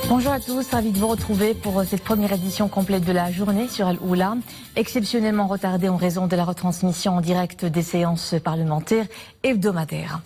Bonjour à tous, ravi de vous retrouver pour cette première édition complète de la journée sur Al-Oula, exceptionnellement retardée en raison de la retransmission en direct des séances parlementaires hebdomadaires.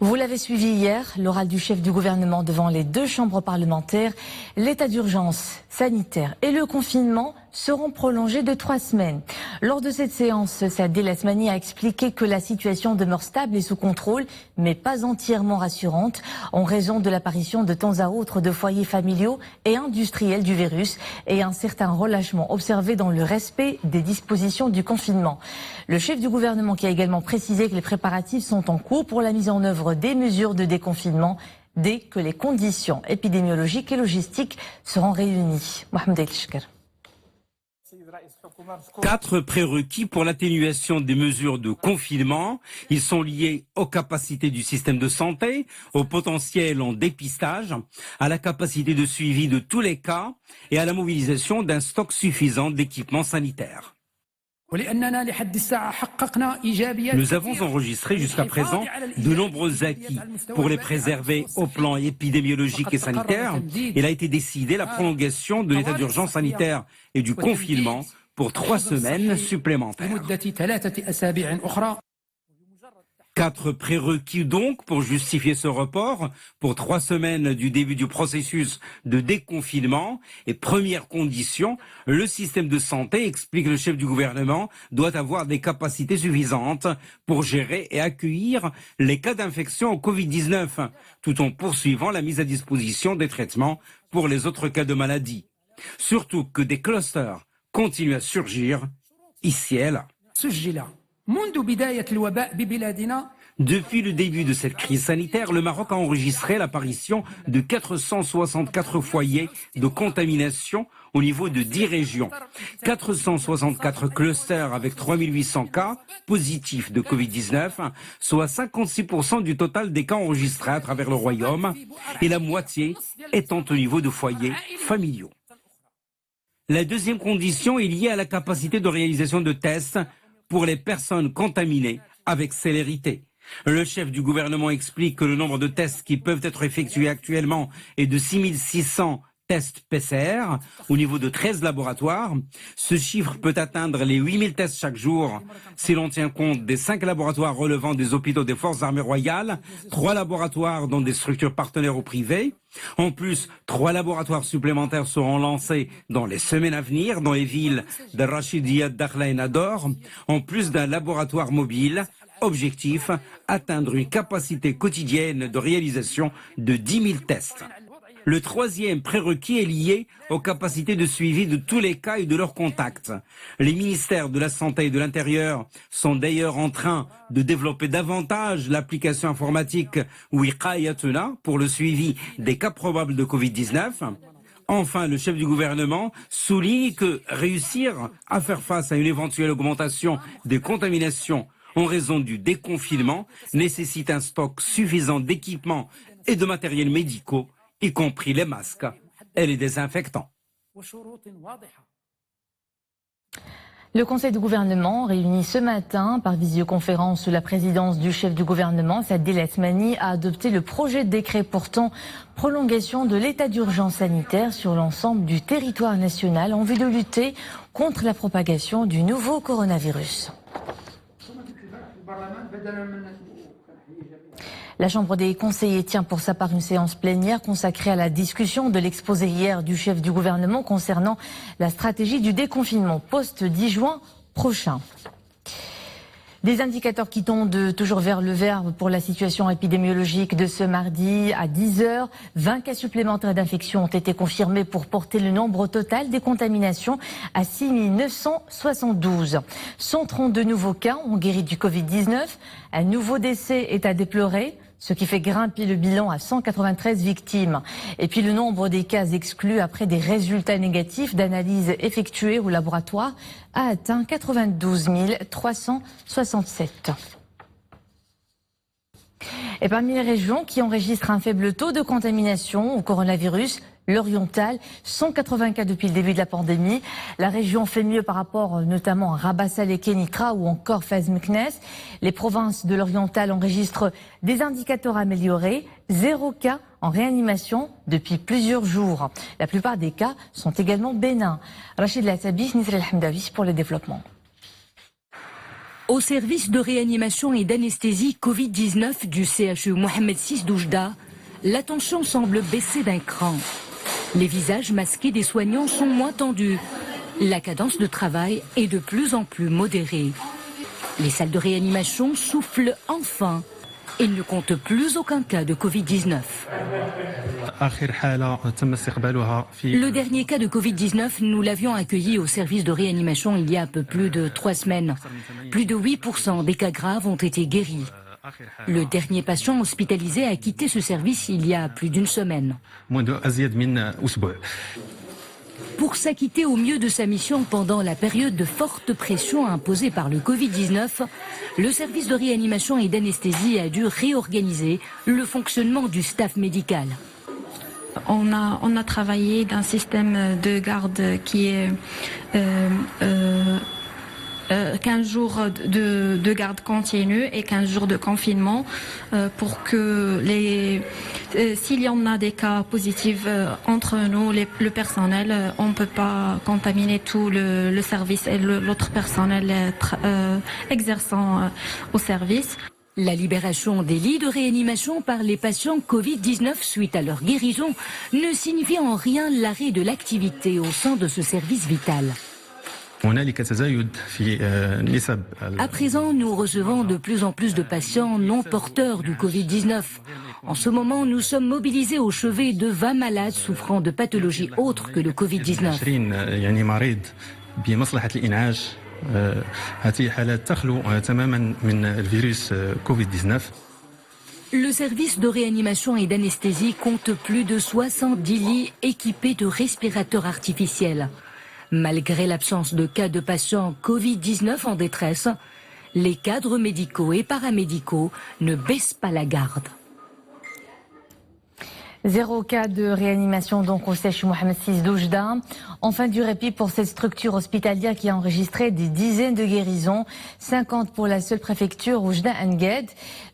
Vous l'avez suivi hier, l'oral du chef du gouvernement devant les deux chambres parlementaires. L'état d'urgence sanitaire et le confinement seront prolongés de 3 semaines. Lors de cette séance, Saadé Asmani a expliqué que la situation demeure stable et sous contrôle, mais pas entièrement rassurante, en raison de l'apparition de temps à autre de foyers familiaux et industriels du virus et un certain relâchement observé dans le respect des dispositions du confinement. Le chef du gouvernement qui a également précisé que les préparatifs sont en cours pour la mise en œuvre des mesures de déconfinement dès que les conditions épidémiologiques et logistiques seront réunies. Mohamed El Shker. 4 prérequis pour l'atténuation des mesures de confinement. Ils sont liés aux capacités du système de santé, au potentiel en dépistage, à la capacité de suivi de tous les cas et à la mobilisation d'un stock suffisant d'équipements sanitaires. Nous avons enregistré jusqu'à présent de nombreux acquis pour les préserver au plan épidémiologique et sanitaire. Il a été décidé la prolongation de l'état d'urgence sanitaire et du confinement pour 3 semaines supplémentaires. 4 prérequis donc pour justifier ce report pour 3 semaines du début du processus de déconfinement. Et première condition, le système de santé, explique le chef du gouvernement, doit avoir des capacités suffisantes pour gérer et accueillir les cas d'infection au Covid-19, tout en poursuivant la mise à disposition des traitements pour les autres cas de maladie. Surtout que des clusters continuent à surgir ici et là. Depuis le début de cette crise sanitaire, le Maroc a enregistré l'apparition de 464 foyers de contamination au niveau de 10 régions. 464 clusters avec 3800 cas positifs de Covid-19, soit 56% du total des cas enregistrés à travers le royaume, et la moitié étant au niveau de foyers familiaux. La deuxième condition est liée à la capacité de réalisation de tests pour les personnes contaminées avec célérité. Le chef du gouvernement explique que le nombre de tests qui peuvent être effectués actuellement est de 6600 tests PCR au niveau de 13 laboratoires. Ce chiffre peut atteindre les 8000 tests chaque jour si l'on tient compte des 5 laboratoires relevant des hôpitaux des Forces armées royales, 3 laboratoires dans des structures partenaires ou privées. En plus, 3 laboratoires supplémentaires seront lancés dans les semaines à venir dans les villes de Rachidiyat, Dakhla et Nador, en plus d'un laboratoire mobile. Objectif, atteindre une capacité quotidienne de réalisation de 10 000 tests. Le troisième prérequis est lié aux capacités de suivi de tous les cas et de leurs contacts. Les ministères de la Santé et de l'Intérieur sont d'ailleurs en train de développer davantage l'application informatique Wiqayatuna pour le suivi des cas probables de Covid-19. Enfin, le chef du gouvernement souligne que réussir à faire face à une éventuelle augmentation des contaminations en raison du déconfinement nécessite un stock suffisant d'équipements et de matériels médicaux, y compris les masques et les désinfectants. Le Conseil de gouvernement, réuni ce matin par visioconférence sous la présidence du chef du gouvernement, Saadé Asmani, a adopté le projet de décret portant prolongation de l'état d'urgence sanitaire sur l'ensemble du territoire national en vue de lutter contre la propagation du nouveau coronavirus. La Chambre des conseillers tient pour sa part une séance plénière consacrée à la discussion de l'exposé hier du chef du gouvernement concernant la stratégie du déconfinement post-10 juin prochain. Des indicateurs qui tendent toujours vers le vert pour la situation épidémiologique de ce mardi à 10h. 20 cas supplémentaires d'infection ont été confirmés pour porter le nombre total des contaminations à 6 972. 132 nouveaux cas ont guéri du Covid-19. Un nouveau décès est à déplorer, ce qui fait grimper le bilan à 193 victimes. Et puis le nombre des cas exclus après des résultats négatifs d'analyse effectués au laboratoire a atteint 92 367. Et parmi les régions qui enregistrent un faible taux de contamination au coronavirus, l'Oriental, 180 cas depuis le début de la pandémie. La région fait mieux par rapport notamment à Rabat Salé, Kenitra ou encore Fez Meknès. Les provinces de l'Oriental enregistrent des indicateurs améliorés, 0 cas en réanimation depuis plusieurs jours. La plupart des cas sont également bénins. Rachid Latabi, Nisra El Hamdawi pour le développement. Au service de réanimation et d'anesthésie Covid-19 du CHU Mohamed VI d'Oujda, la tension semble baisser d'un cran. Les visages masqués des soignants sont moins tendus. La cadence de travail est de plus en plus modérée. Les salles de réanimation soufflent enfin. Il ne compte plus aucun cas de Covid-19. Le dernier cas de Covid-19, nous l'avions accueilli au service de réanimation il y a un peu plus de 3 semaines. Plus de 8% des cas graves ont été guéris. Le dernier patient hospitalisé a quitté ce service il y a plus d'une semaine. Pour s'acquitter au mieux de sa mission pendant la période de forte pression imposée par le Covid-19, le service de réanimation et d'anesthésie a dû réorganiser le fonctionnement du staff médical. On a travaillé d'un système de garde qui est 15 jours de garde continue et 15 jours de confinement pour que s'il y en a des cas positifs entre nous, le personnel, on ne peut pas contaminer tout le service et l'autre personnel exerçant au service. La libération des lits de réanimation par les patients Covid-19 suite à leur guérison ne signifie en rien l'arrêt de l'activité au sein de ce service vital. À présent, nous recevons de plus en plus de patients non porteurs du Covid-19. En ce moment, nous sommes mobilisés au chevet de 20 malades souffrant de pathologies autres que le Covid-19. Le service de réanimation et d'anesthésie compte plus de 70 lits équipés de respirateurs artificiels. Malgré l'absence de cas de patients Covid-19 en détresse, les cadres médicaux et paramédicaux ne baissent pas la garde. 0 cas de réanimation donc au CHU Mohamed VI d'Oujda. Enfin du répit pour cette structure hospitalière qui a enregistré des dizaines de guérisons, 50 pour la seule préfecture Oujda-Ngued,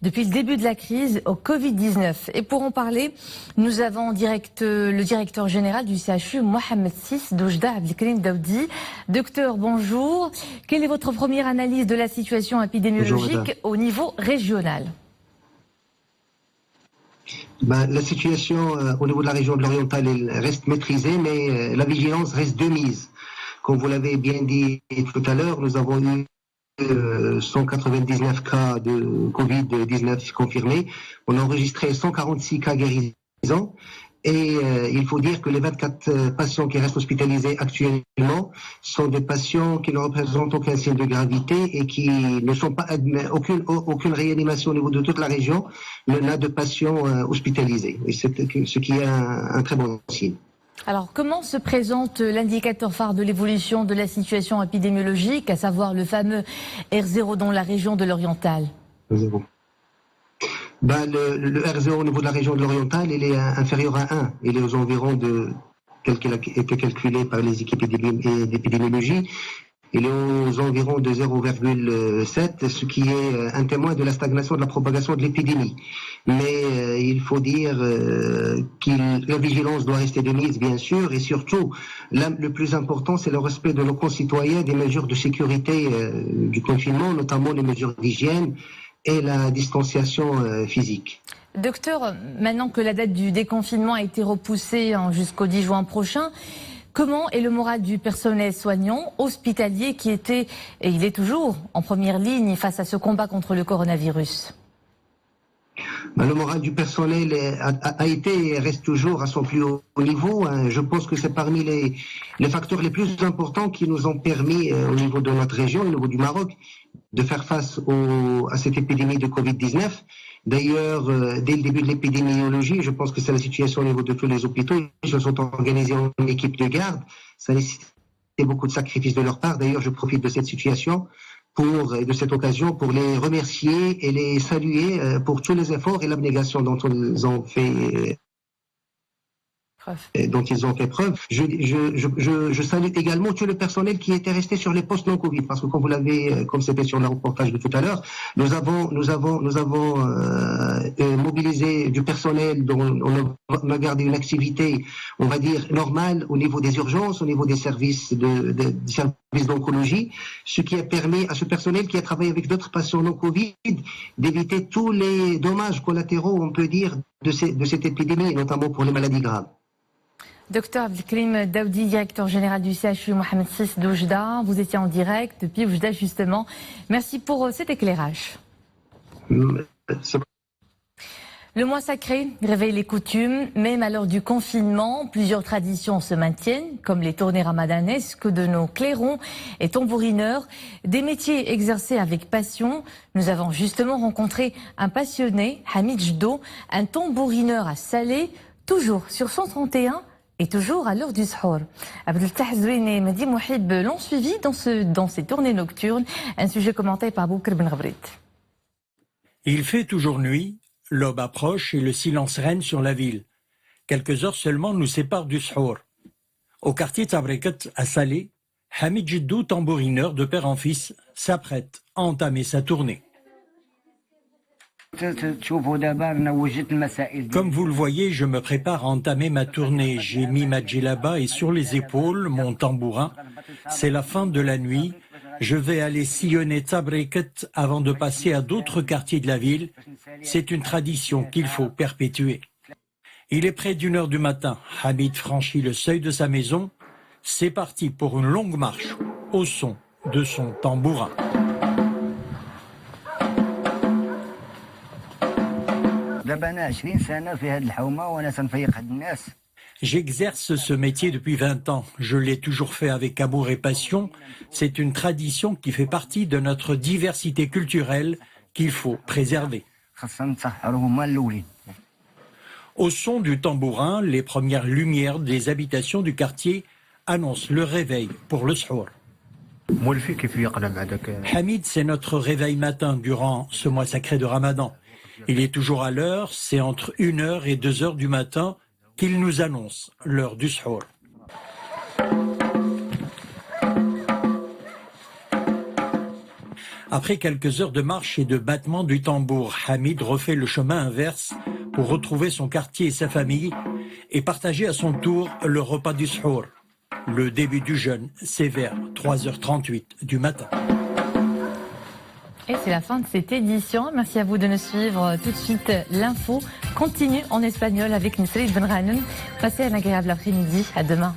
depuis le début de la crise au Covid-19. Et pour en parler, nous avons en direct le directeur général du CHU Mohamed VI d'Oujda, Abdelkrim Daoudi. Docteur, bonjour. Quelle est votre première analyse de la situation épidémiologique au niveau régional ? La situation au niveau de la région de l'Oriental reste maîtrisée, mais la vigilance reste de mise. Comme vous l'avez bien dit tout à l'heure, nous avons eu 199 cas de Covid-19 confirmés. On a enregistré 146 cas guérisons. Et il faut dire que les 24 patients qui restent hospitalisés actuellement sont des patients qui ne représentent aucun signe de gravité et qui ne sont pas admis, aucune réanimation au niveau de toute la région n'a de patients hospitalisés. Et ce qui est un très bon signe. Alors, comment se présente l'indicateur phare de l'évolution de la situation épidémiologique, à savoir le fameux R0 dans la région de l'Oriental ? Le R0 au niveau de la région de l'Oriental, il est inférieur à 1. Il est aux environs tel qu'il a été calculé par les équipes d'épidémiologie. Il est aux environs de 0,7, ce qui est un témoin de la stagnation de la propagation de l'épidémie. Mais il faut dire que la vigilance doit rester de mise, bien sûr, et surtout, le plus important, c'est le respect de nos concitoyens des mesures de sécurité du confinement, notamment les mesures d'hygiène et la distanciation physique. Docteur, maintenant que la date du déconfinement a été repoussée jusqu'au 10 juin prochain, comment est le moral du personnel soignant, hospitalier, qui était, et il est toujours, en première ligne face à ce combat contre le coronavirus ? Le moral du personnel a été et reste toujours à son plus haut niveau. Je pense que c'est parmi les facteurs les plus importants qui nous ont permis, au niveau de notre région, au niveau du Maroc, de faire face à cette épidémie de Covid-19. D'ailleurs, dès le début de l'épidémiologie, je pense que c'est la situation au niveau de tous les hôpitaux. Ils se sont organisés en équipe de garde. Ça nécessitait beaucoup de sacrifices de leur part. D'ailleurs, je profite de cette situation de cette occasion pour les remercier et les saluer pour tous les efforts et l'abnégation dont ils ont fait dont ils ont fait preuve. Je salue également tout le personnel qui était resté sur les postes non Covid, parce que comme c'était sur le reportage de tout à l'heure, nous avons mobilisé du personnel dont on a gardé une activité, on va dire, normale au niveau des urgences, au niveau des services d'oncologie, ce qui a permis à ce personnel qui a travaillé avec d'autres patients non Covid d'éviter tous les dommages collatéraux, on peut dire, de cette épidémie, notamment pour les maladies graves. Docteur Abdelkrim Daoudi, directeur général du CHU Mohamed VI d'Oujda, vous étiez en direct depuis Oujda justement. Merci pour cet éclairage. Le mois sacré réveille les coutumes, même à l'heure du confinement, plusieurs traditions se maintiennent, comme les tournées ramadanesques de nos clairons et tambourineurs, des métiers exercés avec passion. Nous avons justement rencontré un passionné, Hamid Jdo, un tambourineur à Salé, toujours sur 131 et toujours à l'heure du sahur. Abdeltah Zouine et Mehdi Mouhib l'ont suivi dans ces tournées nocturnes, un sujet commenté par Boukr Ben Ghabrit. Il fait toujours nuit, l'aube approche et le silence règne sur la ville. Quelques heures seulement nous séparent du sahur. Au quartier Tabrikat à Salé, Hamid Jdo, tambourineur de père en fils, s'apprête à entamer sa tournée. Comme vous le voyez, je me prépare à entamer ma tournée. J'ai mis ma djellaba et sur les épaules mon tambourin. C'est la fin de la nuit. Je vais aller sillonner Tabrikat avant de passer à d'autres quartiers de la ville. C'est une tradition qu'il faut perpétuer. Il est près d'1h du matin. Hamid franchit le seuil de sa maison. C'est parti pour une longue marche au son de son tambourin. J'exerce ce métier depuis 20 ans. Je l'ai toujours fait avec amour et passion. C'est une tradition qui fait partie de notre diversité culturelle qu'il faut préserver. Au son du tambourin, les premières lumières des habitations du quartier annoncent le réveil pour le sahur. Hamid, c'est notre réveil matin durant ce mois sacré de Ramadan. Il est toujours à l'heure, c'est entre 1h et 2h du matin qu'il nous annonce l'heure du sahur. Après quelques heures de marche et de battement du tambour, Hamid refait le chemin inverse pour retrouver son quartier et sa famille et partager à son tour le repas du sahur. Le début du jeûne, c'est vers 3h38 du matin. Et c'est la fin de cette édition. Merci à vous de nous suivre. Tout de suite, l'info continue en espagnol avec Nisrid Benranen. Passez un agréable après-midi. À demain.